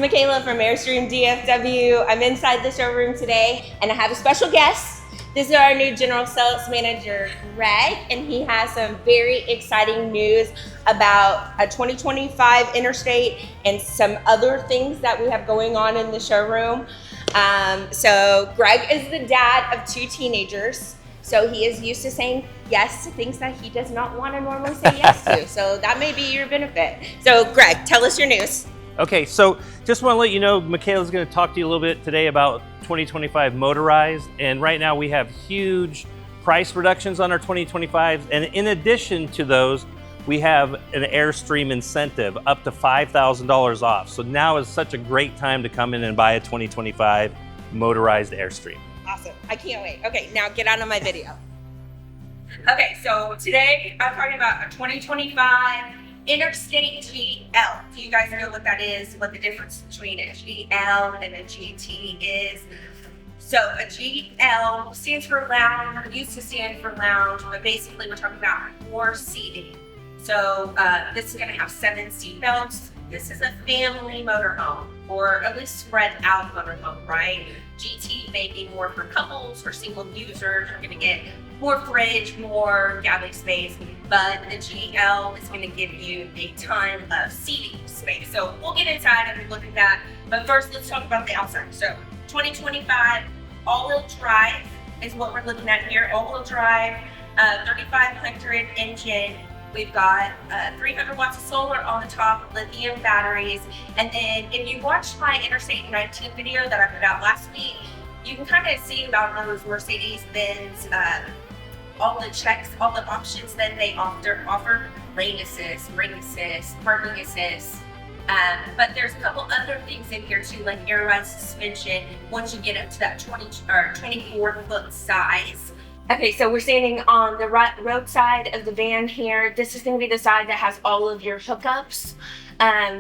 Mikayla from Airstream DFW. I'm inside the showroom today and I have a special guest. This is our new General Sales Manager, Greg, and he has some very exciting news about a 2025 Interstate and some other things that we have going on in the showroom. So Greg is the dad of 2 teenagers. So he is used to saying yes to things that he does not want to normally say yes to. So that may be your benefit. So Greg, tell us your news. Okay, so just want to let you know, Mikayla's going to talk to you a little bit today about 2025 motorized. And right now we have huge price reductions on our 2025s. And in addition to those, we have an Airstream incentive up to $5,000 off. So now is such a great time to come in and buy a 2025 motorized Airstream. Awesome, I can't wait. Okay, now get on my video. Okay, so today I'm talking about a 2025 Interstate GL. Do you guys know what that is? What the difference between a GL and a GT is? So a GL stands for lounge, used to stand for lounge, but basically we're talking about more seating. So this is going to have 7 seat belts. This is a family motorhome, or at least spread out motorhome, right? GT may be more for couples or single users. You're going to get more fridge, more galley space, but the GL is going to give you a ton of seating space. So we'll get inside and look at that. But first, let's talk about the outside. So 2025 all-wheel drive is what we're looking at here. All-wheel drive, 3500 engine. We've got 300 watts of solar on the top, lithium batteries. And then if you watched my Interstate 19 video that I put out last week, you can kind of see about those Mercedes-Benz, all the checks, all the options that they offer lane assist, ring assist, parking assist. But there's a couple other things in here too, like air ride suspension, once you get up to that 24-foot size. Okay, so we're standing on the roadside of the van here. This is going to be the side that has all of your hookups.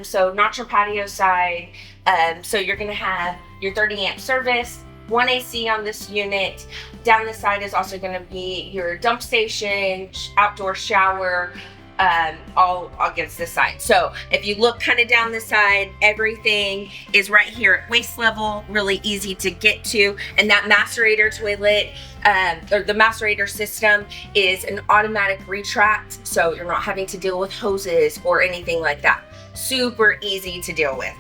So not your patio side. So you're going to have your 30 amp service, 1 AC on this unit. Down the side is also going to be your dump station, outdoor shower, all against this side. So if you look kind of down the side, everything is right here at waist level, really easy to get to. And that macerator toilet, or the macerator system, is an automatic retract. So you're not having to deal with hoses or anything like that. Super easy to deal with.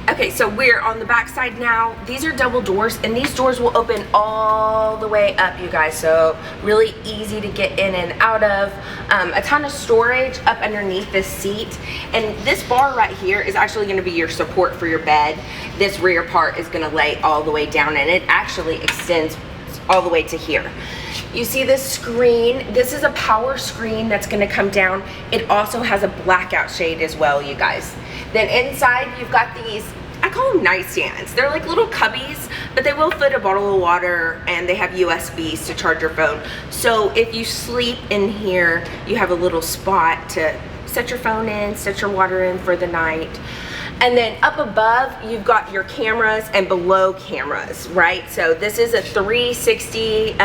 Okay, so we're on the back side now. These are double doors, and these doors will open all the way up, you guys. So really easy to get in and out of. A ton of storage up underneath this seat. And this bar right here is actually gonna be your support for your bed. This rear part is gonna lay all the way down, and it actually extends all the way to here. You see this screen? This is a power screen that's gonna come down. It also has a blackout shade as well, you guys. Then inside, you've got these, I call them nightstands. They're like little cubbies, but they will fit a bottle of water, and they have USBs to charge your phone. So if you sleep in here, you have a little spot to set your phone in, set your water in for the night. And then up above, you've got your cameras and below cameras, right? So this is a 360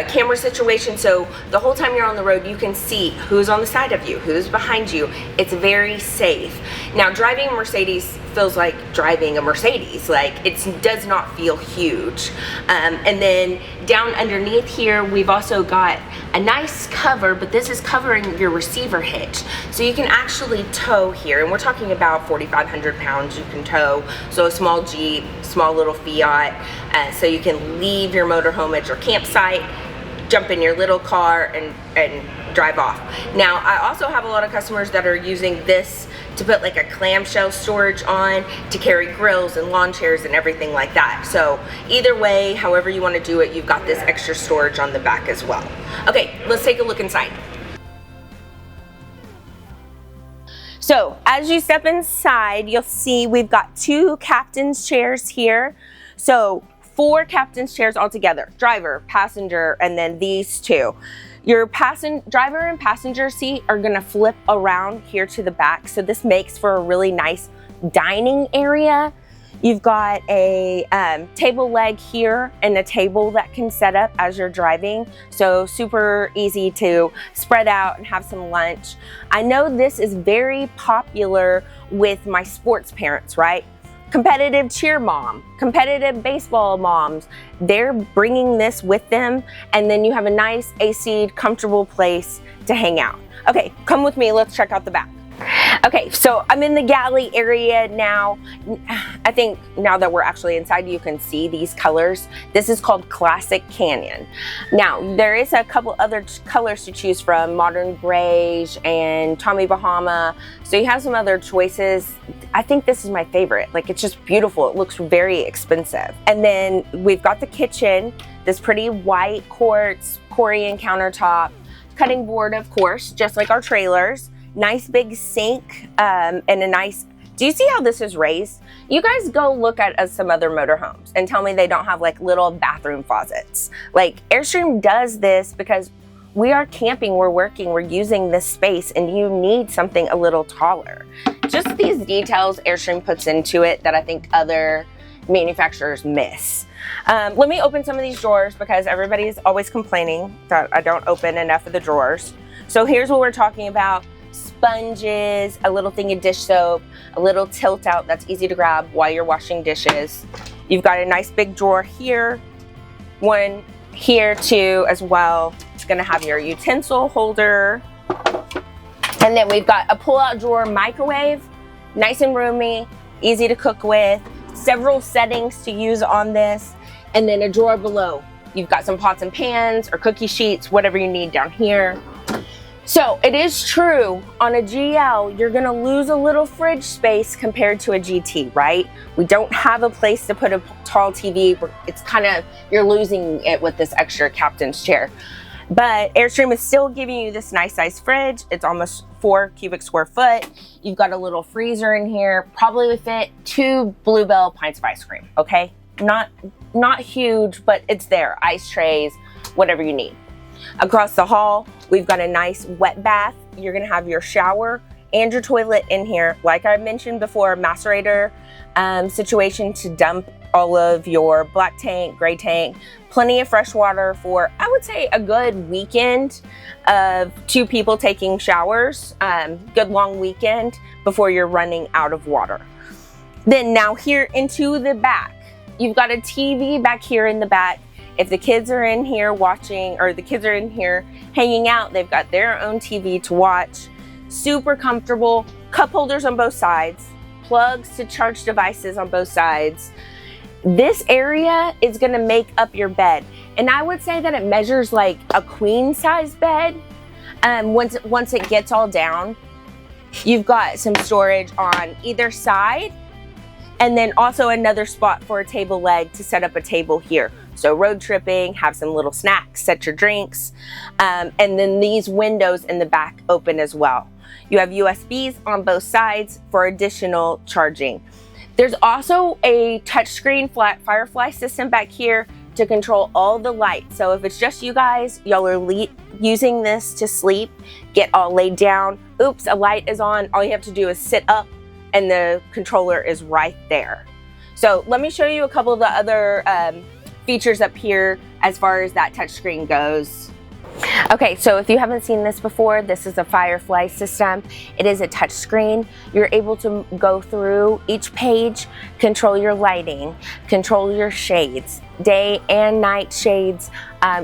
camera situation, so the whole time you're on the road you can see who's on the side of you, who's behind you. It's very safe. Now, driving a Mercedes feels like driving a Mercedes. Like, it does not feel huge. And then down underneath here, we've also got a nice cover, but this is covering your receiver hitch. So you can actually tow here, and we're talking about 4,500 pounds you can tow. So a small Jeep, small little Fiat, so you can leave your motorhome at your campsite, jump in your little car, and drive off. Now, I also have a lot of customers that are using this to put like a clamshell storage on, to carry grills and lawn chairs and everything like that. So either way, however you want to do it, you've got this extra storage on the back as well. Okay, let's take a look inside. So as you step inside, you'll see we've got 2 captain's chairs here. So 4 captain's chairs altogether, driver, passenger, and then these 2. Your driver and passenger seat are gonna flip around here to the back. So this makes for a really nice dining area. You've got a table leg here and a table that can set up as you're driving. So super easy to spread out and have some lunch. I know this is very popular with my sports parents, right? Competitive cheer mom, competitive baseball moms, they're bringing this with them, and then you have a nice AC'd, comfortable place to hang out. Okay, come with me, let's check out the back. Okay, so I'm in the galley area now. I think now that we're actually inside, you can see these colors. This is called Classic Canyon. Now, there is a couple other colors to choose from, Modern Beige and Tommy Bahama. So you have some other choices. I think this is my favorite. Like, it's just beautiful. It looks very expensive. And then we've got the kitchen, this pretty white quartz Corian countertop, cutting board, of course, just like our trailers. Nice big sink and a nice, do you see how this is raised? You guys go look at some other motorhomes and tell me they don't have like little bathroom faucets. Like, Airstream does this because we are camping, we're working, we're using this space, and you need something a little taller. Just these details Airstream puts into it that I think other manufacturers miss. Let me open some of these drawers because everybody's always complaining that I don't open enough of the drawers. So here's what we're talking about. Sponges, a little thing of dish soap, a little tilt out that's easy to grab while you're washing dishes. You've got a nice big drawer here, one here too as well. It's gonna have your utensil holder. And then we've got a pull-out drawer microwave, nice and roomy, easy to cook with, several settings to use on this, and then a drawer below. You've got some pots and pans or cookie sheets, whatever you need down here. So it is true, on a GL, you're gonna lose a little fridge space compared to a GT, right? We don't have a place to put a tall TV. It's kind of, you're losing it with this extra captain's chair. But Airstream is still giving you this nice size fridge. It's almost 4 cubic square foot. You've got a little freezer in here, probably would fit 2 Bluebell pints of ice cream, okay? Not huge, but it's there, ice trays, whatever you need. Across the hall, we've got a nice wet bath. You're gonna have your shower and your toilet in here. Like I mentioned before, macerator situation to dump all of your black tank, gray tank, plenty of fresh water for, I would say, a good weekend of 2 people taking showers, good long weekend before you're running out of water. Then now here into the back, you've got a TV back here in the back. If the kids are in here watching, or the kids are in here hanging out, they've got their own TV to watch. Super comfortable, cup holders on both sides, plugs to charge devices on both sides. This area is gonna make up your bed. And I would say that it measures like a queen size bed. Once it gets all down, you've got some storage on either side, and then also another spot for a table leg to set up a table here. So road tripping, have some little snacks, set your drinks, and then these windows in the back open as well. You have USBs on both sides for additional charging. There's also a touchscreen flat Firefly system back here to control all the lights. So if it's just you guys, y'all are using this to sleep, get all laid down, oops, a light is on, all you have to do is sit up and the controller is right there. So let me show you a couple of the other features up here as far as that touchscreen goes. Okay, so if you haven't seen this before, this is a Firefly system. It is a touchscreen. You're able to go through each page, control your lighting, control your shades, day and night shades.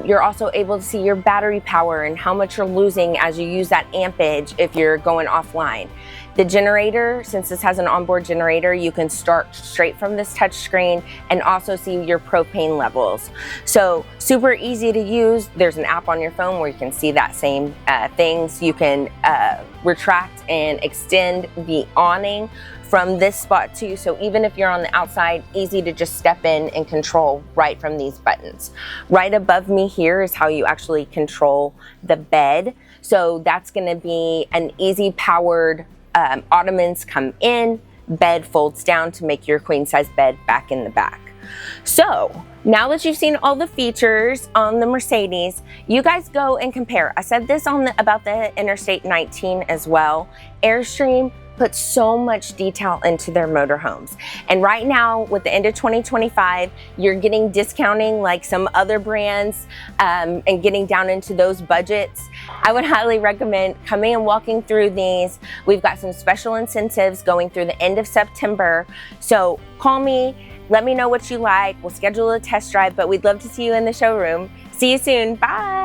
You're also able to see your battery power and how much you're losing as you use that ampage if you're going offline. The generator, since this has an onboard generator, you can start straight from this touch screen and also see your propane levels. So super easy to use. There's an app on your phone where you can see that same things. You can retract and extend the awning from this spot too. So even if you're on the outside, easy to just step in and control right from these buttons. Right above me here is how you actually control the bed. So that's gonna be an easy powered ottomans come in, bed folds down to make your queen size bed back in the back. So now that you've seen all the features on the Mercedes, you guys go and compare. I said this on about the Interstate 19 as well. Airstream put so much detail into their motorhomes. And right now, with the end of 2025, you're getting discounting like some other brands and getting down into those budgets. I would highly recommend coming and walking through these. We've got some special incentives going through the end of September. So call me, let me know what you like. We'll schedule a test drive, but we'd love to see you in the showroom. See you soon. Bye.